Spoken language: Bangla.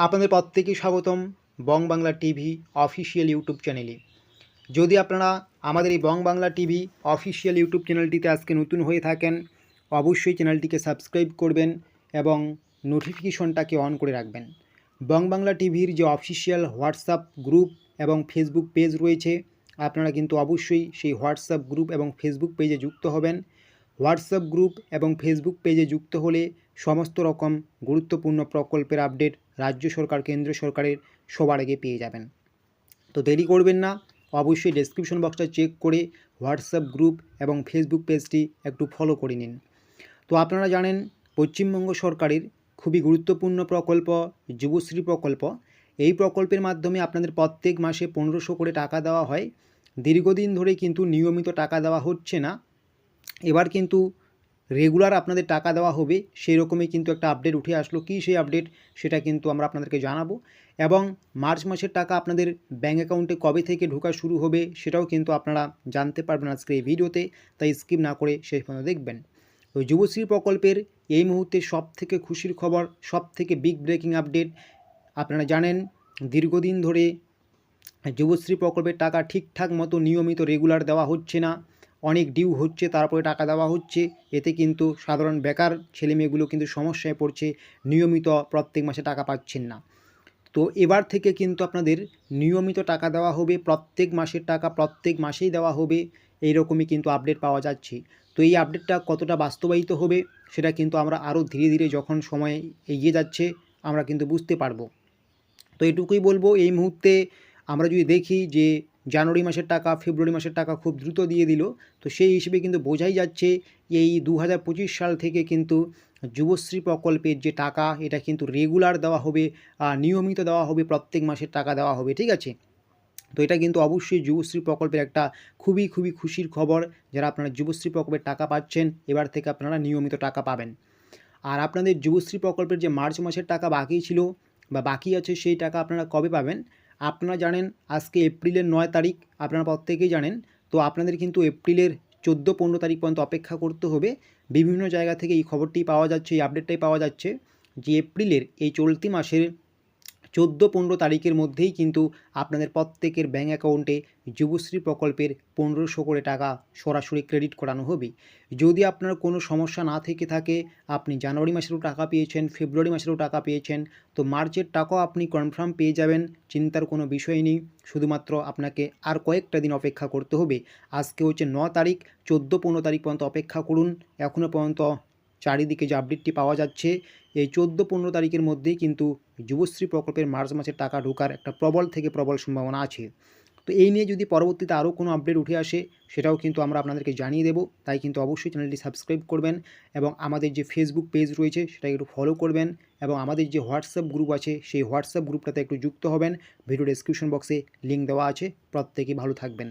আপনাদের প্রত্যেকেই স্বাগতম বং বাংলা টিভি অফিসিয়াল ইউটিউব চ্যানেলে। যদি আপনারা আমাদের এই বং বাংলা টিভি অফিসিয়াল ইউটিউব চ্যানেলটিতে আজকে নতুন হয়ে থাকেন, অবশ্যই চ্যানেলটিকে সাবস্ক্রাইব করবেন এবং নোটিফিকেশনটাকে অন করে রাখবেন। বং বাংলা টিভির যে অফিসিয়াল হোয়াটসঅ্যাপ গ্রুপ এবং ফেসবুক পেজ রয়েছে, আপনারা কিন্তু অবশ্যই সেই হোয়াটসঅ্যাপ গ্রুপ এবং ফেসবুক পেজে যুক্ত হবেন। হোয়াটসঅ্যাপ গ্রুপ এবং ফেসবুক পেজে যুক্ত হলে সমস্ত রকম গুরুত্বপূর্ণ প্রকল্পের আপডেট রাজ্য সরকার কেন্দ্র সরকারের সবার আগে পেয়ে যাবেন। তো দেরি করবেন না, অবশ্যই ডেসক্রিপশন বক্সটা চেক করে হোয়াটসঅ্যাপ গ্রুপ এবং ফেসবুক পেজটি একটু ফলো করে নিন। তো আপনারা জানেন পশ্চিমবঙ্গ সরকারের খুবই গুরুত্বপূর্ণ প্রকল্প যুবশ্রী প্রকল্প। এই প্রকল্পের মাধ্যমে আপনাদের প্রত্যেক মাসে 1500 করে টাকা দেওয়া হয়। দীর্ঘদিন ধরে কিন্তু নিয়মিত টাকা দেওয়া হচ্ছে না, এবার কিন্তু রেগুলার আপনাদের টাকা দেওয়া হবে, সেই রকমই কিন্তু একটা আপডেট উঠে আসলো। কী সেই আপডেট সেটা কিন্তু আমরা আপনাদেরকে জানাবো, এবং মার্চ মাসের টাকা আপনাদের ব্যাঙ্ক অ্যাকাউন্টে কবে থেকে ঢোকা শুরু হবে সেটাও কিন্তু আপনারা জানতে পারবেন আজকের এই ভিডিওতে, তাই স্কিপ না করে শেষ পর্যন্ত দেখবেন। ওই যুবশ্রী প্রকল্পের এই মুহূর্তে সবথেকে খুশির খবর, সবথেকে বিগ ব্রেকিং আপডেট। আপনারা জানেন দীর্ঘদিন ধরে যুবশ্রী প্রকল্পের টাকা ঠিকঠাক মতো নিয়মিত রেগুলার দেওয়া হচ্ছে না, অনেক ডিউ হচ্ছে তারপরে টাকা দেওয়া হচ্ছে। এতে কিন্তু সাধারণ বেকার ছেলেমেয়েগুলো কিন্তু সমস্যায় পড়ছে, নিয়মিত প্রত্যেক মাসে টাকা পাচ্ছেন না। তো এবার থেকে কিন্তু আপনাদের নিয়মিত টাকা দেওয়া হবে, প্রত্যেক মাসের টাকা প্রত্যেক মাসেই দেওয়া হবে, এই রকমই কিন্তু আপডেট পাওয়া যাচ্ছে। তো এই আপডেটটা কতটা বাস্তবায়িত হবে সেটা কিন্তু আমরা আরও ধীরে ধীরে যখন সময় এগিয়ে যাচ্ছে আমরা কিন্তু বুঝতে পারবো। তো এটুকুই বলবো, এই মুহূর্তে আমরা যদি দেখি যে জানুয়ারি মাসের টাকা ফেব্রুয়ারি মাসের টাকা খুব দ্রুত দিয়ে দিল, তো সেই হিসেবে কিন্তু বোঝাই যাচ্ছে এই 2025 সাল থেকে কিন্তু যুবশ্রী প্রকল্পের যে টাকা এটা কিন্তু রেগুলার দেওয়া হবে, নিয়মিত দেওয়া হবে, প্রত্যেক মাসের টাকা দেওয়া হবে, ঠিক আছে। তো এটা কিন্তু অবশ্যই যুবশ্রী প্রকল্পের একটা খুবই খুবই খুশির খবর। যারা আপনারা যুবশ্রী প্রকল্পের টাকা পাচ্ছেন, এবার থেকে আপনারা নিয়মিত টাকা পাবেন। আর আপনাদের যুবশ্রী প্রকল্পের যে মার্চ মাসের টাকা বাকি ছিল বা বাকি আছে, সেই টাকা আপনারা কবে পাবেন? আপনারা জানেন আজকে এপ্রিলের 9 তারিখ, আপনারা প্রত্যেকেই জানেন। তো আপনাদের কিন্তু এপ্রিলের 14-15 তারিখ পর্যন্ত অপেক্ষা করতে হবে। বিভিন্ন জায়গা থেকে এই খবরটি পাওয়া যাচ্ছে, এই আপডেটটাই পাওয়া যাচ্ছে যে এপ্রিলের এই চলতি মাসের 14-15 তারিখের মধ্যেই কিন্তু আপনাদের প্রত্যেকের ব্যাঙ্ক অ্যাকাউন্টে যুবশ্রী প্রকল্পের 1500 করে টাকা সরাসরি ক্রেডিট করানো হবে। যদি আপনার কোনো সমস্যা না থেকে থাকে, আপনি জানুয়ারি মাসেরও টাকা পেয়েছেন, ফেব্রুয়ারি মাসেরও টাকা পেয়েছেন, তো মার্চের টাকাও আপনি কনফার্ম পেয়ে যাবেন, চিন্তার কোনো বিষয় নেই। শুধুমাত্র আপনাকে আর কয়েকটা দিন অপেক্ষা করতে হবে। আজকে হচ্ছে 9 তারিখ, 14-15 তারিখ পর্যন্ত অপেক্ষা করুন। এখনও পর্যন্ত চারিদিকে যে আপডেটটি পাওয়া যাচ্ছে, এই 14-15 তারিখের মধ্যেই কিন্তু যুবশ্রী প্রকল্পের মার্চ মাসের টাকা ঢোকার একটা প্রবল থেকে প্রবল সম্ভাবনা আছে। তো এই নিয়ে যদি পরবর্তীতে আরও কোনো আপডেট উঠে আসে সেটাও কিন্তু আমরা আপনাদেরকে জানিয়ে দেব, তাই কিন্তু অবশ্যই চ্যানেলটি সাবস্ক্রাইব করবেন এবং আমাদের যে ফেসবুক পেজ রয়েছে সেটাকে একটু ফলো করবেন, এবং আমাদের যে হোয়াটসঅ্যাপ গ্রুপ আছে সেই হোয়াটসঅ্যাপ গ্রুপটাতে একটু যুক্ত হবেন। ভিডিও ডেসক্রিপশন বক্সে লিঙ্ক দেওয়া আছে। প্রত্যেকেই ভালো থাকবেন।